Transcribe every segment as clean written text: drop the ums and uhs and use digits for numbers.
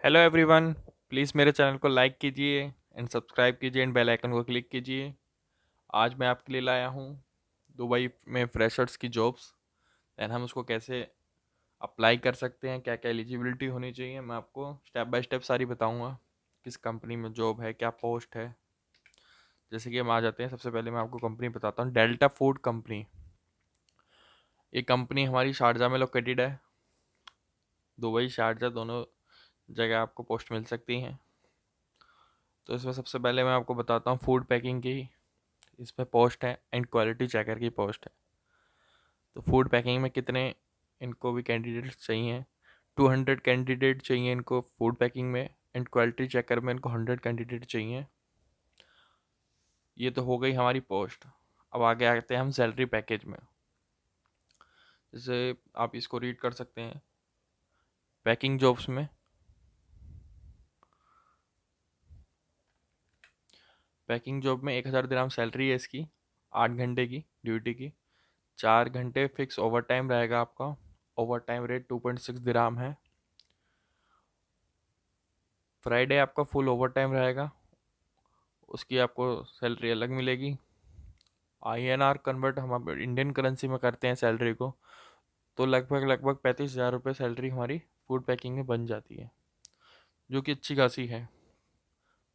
Hello everyone. Please मेरे channel को like कीजिए एंड सब्सक्राइब कीजिए एंड बेल आइकन को क्लिक कीजिए। आज मैं आपके लिए लाया हूँ दुबई में फ्रेशर्स की जॉब्स एंड हम उसको कैसे अप्लाई कर सकते हैं, क्या क्या एलिजिबिलिटी होनी चाहिए। मैं आपको स्टेप बाय स्टेप सारी बताऊँगा, किस कंपनी में जॉब है, क्या पोस्ट है। जैसे कि हम आ जाते हैं, सबसे पहले मैं आपको कंपनी बताता हूँ, डेल्टा फूड कंपनी। ये कंपनी हमारी शारजा में लोकेटेड है। दुबई शारजा दोनों जगह आपको पोस्ट मिल सकती हैं। तो इसमें सबसे पहले मैं आपको बताता हूँ फूड पैकिंग की इसमें पोस्ट है एंड क्वालिटी चेकर की पोस्ट है। तो फूड पैकिंग में कितने इनको भी कैंडिडेट्स चाहिए? 200 कैंडिडेट चाहिए इनको फूड पैकिंग में, एंड क्वालिटी चेकर में इनको 100 कैंडिडेट चाहिए। ये तो हो गई हमारी पोस्ट। अब आगे आते हैं हम सैलरी पैकेज में। जैसे आप इसको रीड कर सकते हैं, पैकिंग जॉब्स में पैकिंग जॉब में 1000 दिरहम सैलरी है इसकी, 8 घंटे की ड्यूटी की, 4 घंटे फिक्स ओवर टाइम रहेगा आपका। ओवर टाइम रेट 2.6 दिरहम है। फ्राइडे आपका फुल ओवर टाइम रहेगा, उसकी आपको सैलरी अलग मिलेगी। INR कन्वर्ट हम इंडियन करेंसी में करते हैं सैलरी को, तो लगभग लगभग 35,000 रुपये सैलरी हमारी फूड पैकिंग में बन जाती है, जो कि अच्छी खासी है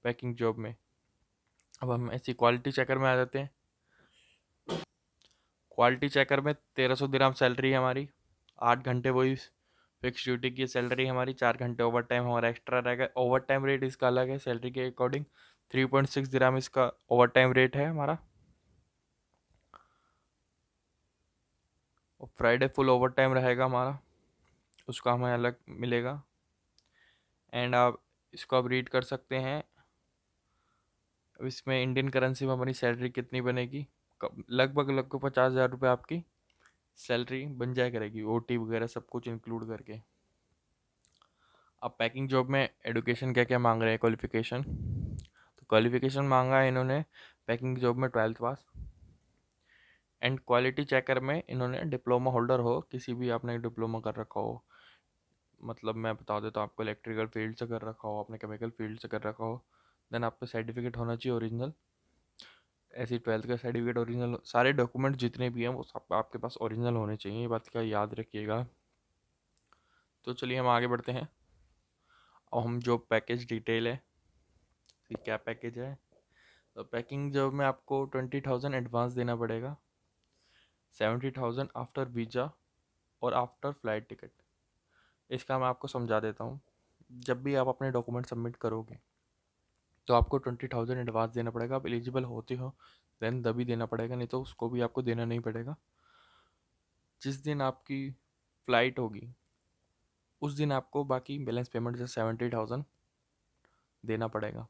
पैकिंग जॉब में। अब हम ऐसी क्वालिटी चेकर में आ जाते हैं। क्वालिटी चेकर में 1300 दिरहम सैलरी है हमारी, 8 घंटे वही फिक्स ड्यूटी की सैलरी हमारी, 4 घंटे ओवर टाइम हमारा एक्स्ट्रा रहेगा। ओवर टाइम रेट इसका अलग है सैलरी के अकॉर्डिंग, 3.6 दिरहम इसका ओवर टाइम रेट है हमारा। और फ्राइडे फुल ओवर टाइम रहेगा हमारा, उसका हमें अलग मिलेगा। एंड आप इसको आप रीड कर सकते हैं। अब इसमें इंडियन करेंसी में हमारी सैलरी कितनी बनेगी? लगभग लगभग 50,000 रुपये आपकी सैलरी बन जाया करेगी, OT वगैरह सब कुछ इंक्लूड करके। अब पैकिंग जॉब में एडुकेशन क्या क्या मांग रहे हैं, क्वालिफिकेशन। तो क्वालिफिकेशन मांगा है इन्होंने पैकिंग जॉब में 12th pass, and quality checker में इन्होंने डिप्लोमा होल्डर हो, किसी भी आपने डिप्लोमा कर रखा हो। मतलब मैं बता देता हूँ आपको, इलेक्ट्रिकल फील्ड से कर रखा हो, आपने केमिकल फील्ड से कर रखा हो, देन आपका सर्टिफिकेट होना चाहिए ओरिजिनल। ऐसी 12th का सर्टिफिकेट ओरिजिनल, सारे डॉक्यूमेंट जितने भी हैं वो सब आपके पास ओरिजिनल होने चाहिए, ये बात का याद रखिएगा। तो चलिए हम आगे बढ़ते हैं। और हम जो पैकेज डिटेल है कि क्या पैकेज है। तो पैकिंग जॉब में आपको 20,000 एडवांस देना पड़ेगा, 70,000 आफ्टर वीज़ा और आफ्टर फ्लाइट टिकट। इसका मैं आपको समझा देता हूँ। जब भी आप अपने डॉक्यूमेंट सबमिट करोगे तो आपको 20,000 एडवांस देना पड़ेगा। आप एलिजिबल होते हो देन तभी देना पड़ेगा, नहीं तो उसको भी आपको देना नहीं पड़ेगा। जिस दिन आपकी फ़्लाइट होगी उस दिन आपको बाकी बैलेंस पेमेंट जैसे 70,000 देना पड़ेगा।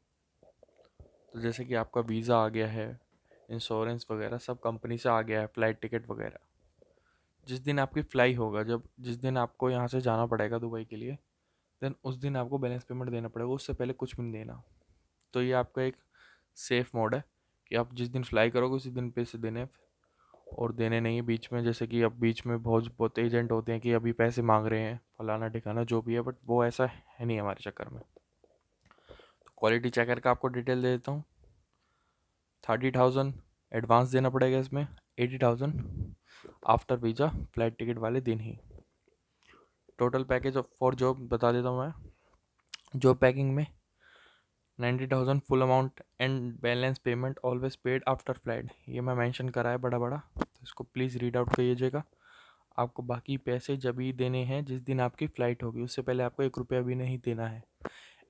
तो जैसे कि आपका वीज़ा आ गया है, इंश्योरेंस वगैरह सब कंपनी से आ गया है, फ़्लाइट टिकट वगैरह। जिस दिन आपकी फ़्लाई होगा, जब जिस दिन आपको यहाँ से जाना पड़ेगा दुबई के लिए, देन उस दिन आपको बैलेंस पेमेंट देना पड़ेगा, उससे पहले कुछ भी नहीं देना। तो ये आपका एक सेफ़ मोड है कि आप जिस दिन फ्लाई करोगे उसी दिन पैसे देने हैं, और देने नहीं है बीच में। जैसे कि अब बीच में बहुत बहुत एजेंट होते हैं कि अभी पैसे मांग रहे हैं, फलाना ठिकाना जो भी है, बट वो ऐसा है नहीं हमारे चक्कर में। तो क्वालिटी चेकर का आपको डिटेल दे देता हूँ। 30,000 एडवांस देना पड़ेगा इसमें, 80,000 आफ्टर वीज़ा फ्लाइट टिकट वाले दिन ही। टोटल पैकेज फॉर जॉब बता देता हूँ मैं। जॉब पैकिंग में 90,000 full amount and balance payment always paid after flight, ये मैं मेंशन करा है बड़ा बड़ा, तो इसको प्लीज़ रीड आउट करिएगा। आपको बाकी पैसे जब ही देने हैं जिस दिन आपकी फ़्लाइट होगी, उससे पहले आपको 1 रुपया भी नहीं देना है।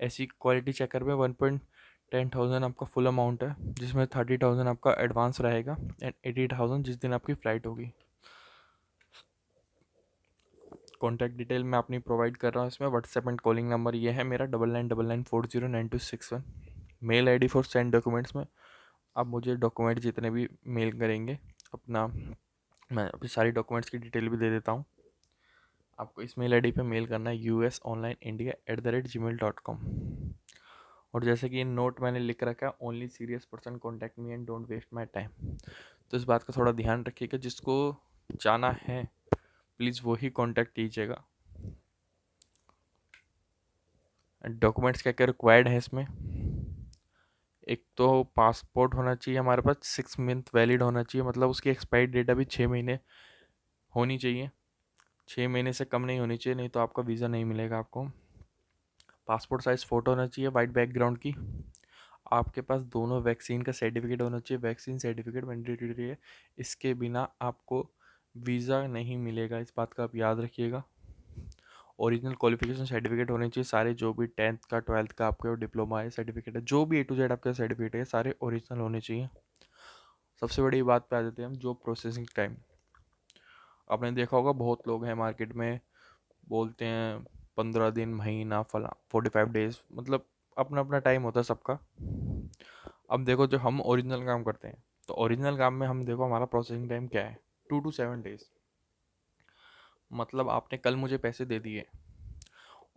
ऐसी क्वालिटी चेकर में 1.10,000 आपका फुल अमाउंट है, जिसमें 30,000 आपका एडवांस रहेगा एंड 80,000 जिस दिन आपकी फ़्लाइट होगी। कॉन्टैक्ट डिटेल मैं अपनी प्रोवाइड कर रहा हूँ इसमें। व्हाट्सएप एंड कॉलिंग नंबर ये है मेरा 9999409261। Mail ID for send documents में आप मुझे डॉक्यूमेंट जितने भी मेल करेंगे अपना, मैं अपनी सारी डॉक्यूमेंट्स की डिटेल भी दे देता हूँ। आपको इस मेल ID पे मेल करना है usonlineindia@gmail.com। और जैसे कि नोट मैंने लिख रखा है, only serious person contact me and don't waste my time. तो इस बात का थोड़ा ध्यान रखिएगा, जिसको जाना है प्लीज़ वही कांटेक्ट कीजिएगा। डॉक्यूमेंट्स क्या क्या रिक्वायर्ड है इसमें? एक तो पासपोर्ट होना चाहिए हमारे पास, 6 मंथ वैलिड होना चाहिए, मतलब उसकी एक्सपायरी डेट अभी 6 महीने होनी चाहिए, 6 महीने से कम नहीं होनी चाहिए, नहीं तो आपका वीज़ा नहीं मिलेगा आपको। पासपोर्ट साइज़ फ़ोटो होना चाहिए वाइट बैकग्राउंड की। आपके पास दोनों वैक्सीन का सर्टिफिकेट होना चाहिए, वैक्सीन सर्टिफिकेट मैंडेटरी है, इसके बिना आपको वीज़ा नहीं मिलेगा, इस बात का आप याद रखिएगा। ओरिजिनल क्वालिफिकेशन सर्टिफिकेट होने चाहिए सारे, जो भी 10th का 12th का आपके डिप्लोमा है सर्टिफिकेट है, जो भी A to Z आपके सर्टिफिकेट है सारे ओरिजिनल होने चाहिए। सबसे बड़ी बात पे आ जाते हैं हम, जॉब प्रोसेसिंग टाइम। आपने देखा होगा बहुत लोग हैं मार्केट में बोलते हैं 15 दिन, महीना, फला 45 डेज, मतलब अपना अपना टाइम होता है सबका। अब देखो जो हम ओरिजिनल काम करते हैं, तो ओरिजिनल काम में हम देखो हमारा प्रोसेसिंग टाइम क्या है, 2 to 7 डेज। मतलब आपने कल मुझे पैसे दे दिए,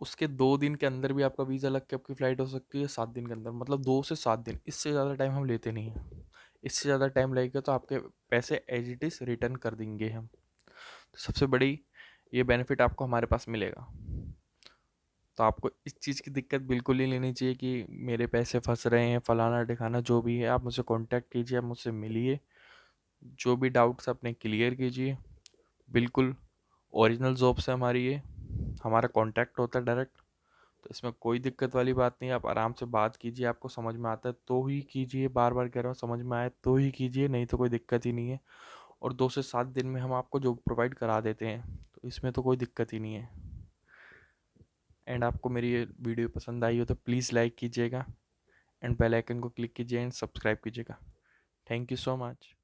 उसके 2 दिन के अंदर भी आपका वीज़ा लग के आपकी फ़्लाइट हो सकती है, 7 दिन के अंदर, मतलब 2 से 7 दिन, इससे ज़्यादा टाइम हम लेते नहीं हैं। इससे ज़्यादा टाइम लगेगा तो आपके पैसे एज इट इज़ रिटर्न कर देंगे हम। तो सबसे बड़ी ये बेनिफिट आपको हमारे पास मिलेगा। तो आपको इस चीज़ की दिक्कत बिल्कुल नहीं लेनी चाहिए कि मेरे पैसे फंस रहे हैं, फलाना ढिकाना, जो भी है आप मुझसे कांटेक्ट कीजिए, आप मुझसे मिलिए, जो भी डाउट्स अपने क्लियर कीजिए। बिल्कुल ओरिजिनल जॉब से हमारी ये हमारा कांटेक्ट होता है डायरेक्ट, तो इसमें कोई दिक्कत वाली बात नहीं है। आप आराम से बात कीजिए, आपको समझ में आता है तो ही कीजिए, बार बार कह रहा हूँ समझ में आए तो ही कीजिए, नहीं तो कोई दिक्कत ही नहीं है। और 2 से 7 दिन में हम आपको जॉब प्रोवाइड करा देते हैं, तो इसमें तो कोई दिक्कत ही नहीं है। एंड आपको मेरी ये वीडियो पसंद आई हो तो प्लीज़ लाइक कीजिएगा, एंड बेल आइकन को क्लिक कीजिए एंड सब्सक्राइब कीजिएगा। Thank you so much.